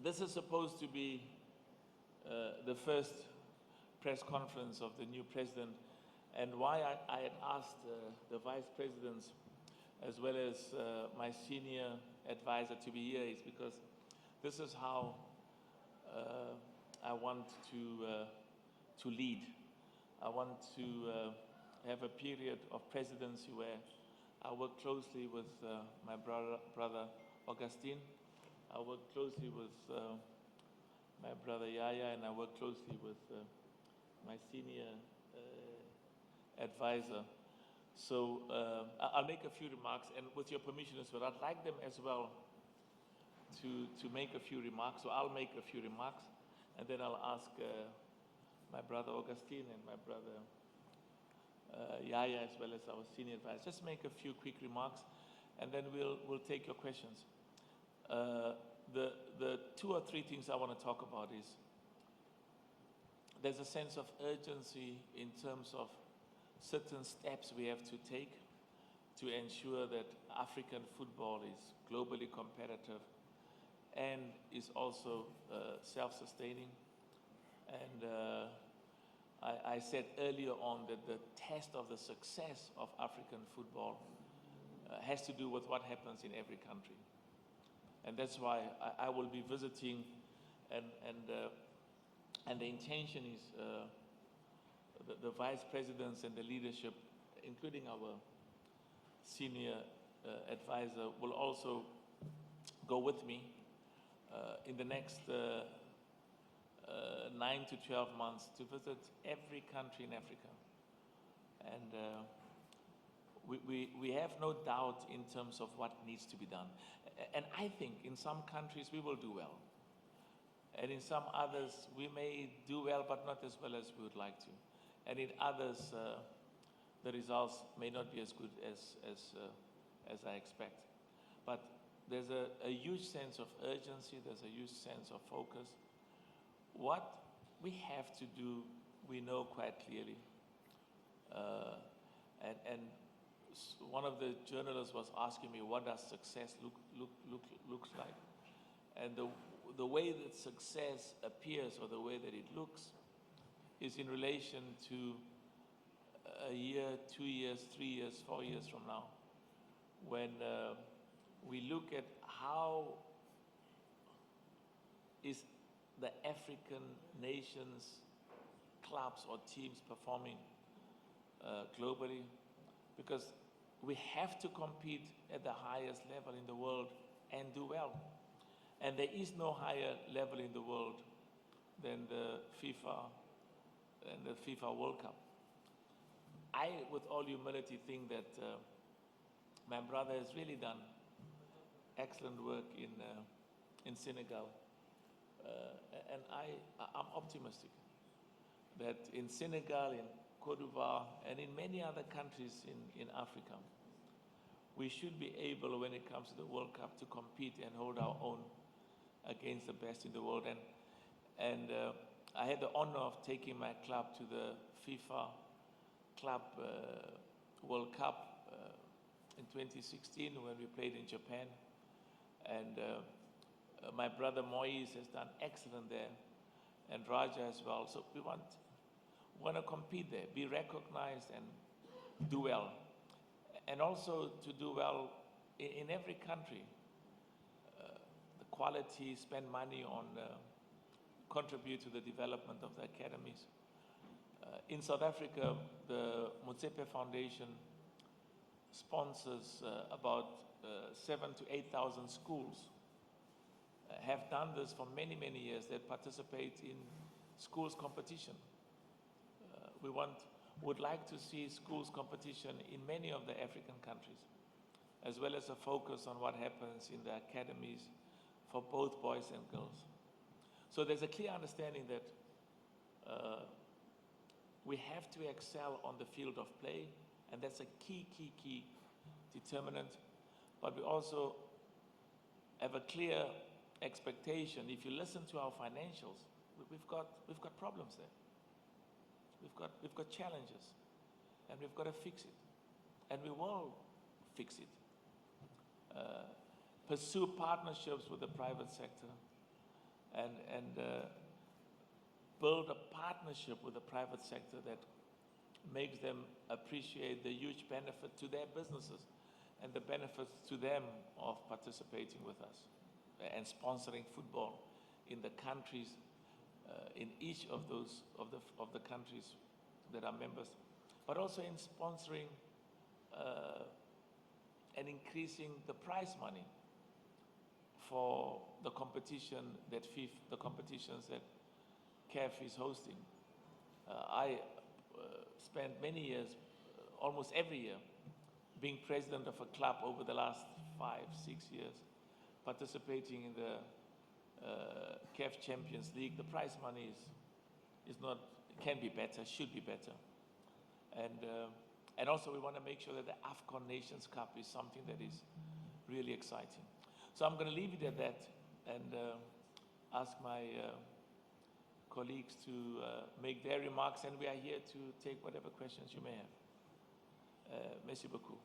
This is supposed to be the first press conference of the new president, and why I had asked the vice presidents as well as my senior advisor to be here is because this is how I want to lead. I want to have a period of presidency where I work closely with my brother Augustine. I work closely with my brother Yaya, and I work closely with my senior advisor. So I'll make a few remarks, and with your permission as well, I'd like them as well to make a few remarks. So I'll make a few remarks, and then I'll ask my brother Augustine and my brother Yaya, as well as our senior advisor, just make a few quick remarks, and then we'll take your questions. The two or three things I want to talk about is there's a sense of urgency in terms of certain steps we have to take to ensure that African football is globally competitive and is also self-sustaining. And I said earlier on that the test of the success of African football has to do with what happens in every country. And that's why I will be visiting, and the intention is the vice presidents and the leadership, including our senior advisor, will also go with me in the next 9 to 12 months to visit every country in Africa. And we have no doubt in terms of what needs to be done. And I think in some countries we will do well. And in some others we may do well, but not as well as we would like to. And in others, the results may not be as good as I expect. But there's a huge sense of urgency, there's a huge sense of focus. What we have to do, we know quite clearly. And one of the journalists was asking me, what does success looks like? And the way that success appears, or the way that it looks, is in relation to a year, 2 years, 3 years, 4 years from now, when we look at how is the African nations, clubs or teams performing globally, because we have to compete at the highest level in the world and do well. And there is no higher level in the world than the FIFA and the FIFA World Cup. I, with all humility, think that my brother has really done excellent work in Senegal. And I'm optimistic that in Senegal, in Cote d'Ivoire, and in many other countries in Africa, we should be able, when it comes to the World Cup, to compete and hold our own against the best in the world. And I had the honor of taking my club to the FIFA Club World Cup in 2016 when we played in Japan. And my brother Moise has done excellent there, and Raja as well. So we want to compete there, be recognized and do well. And also to do well in every country. The quality, spend money on, contribute to the development of the academies. In South Africa, the Motsepe Foundation sponsors about 7,000 to 8,000 schools. Have done this for many, many years. That participate in schools competition. We would like to see schools competition in many of the African countries, as well as a focus on what happens in the academies for both boys and girls. So there's a clear understanding that we have to excel on the field of play, and that's a key determinant. But we also have a clear expectation. If you listen to our financials, we've got problems there. We've got challenges, and we've got to fix it, and we will fix it. Pursue partnerships with the private sector, and build a partnership with the private sector that makes them appreciate the huge benefit to their businesses and the benefits to them of participating with us and sponsoring football in the countries, in each of those of the countries that are members, but also in sponsoring and increasing the prize money for the competition that the competitions that CAF is hosting. I spent many years, almost every year, being president of a club over the last 5, 6 years, participating in the CAF Champions League. The prize money is not, can be better, should be better. And also we want to make sure that the AFCON Nations Cup is something that is really exciting. So I'm going to leave it at that and ask my colleagues to make their remarks, and we are here to take whatever questions you may have. Merci beaucoup.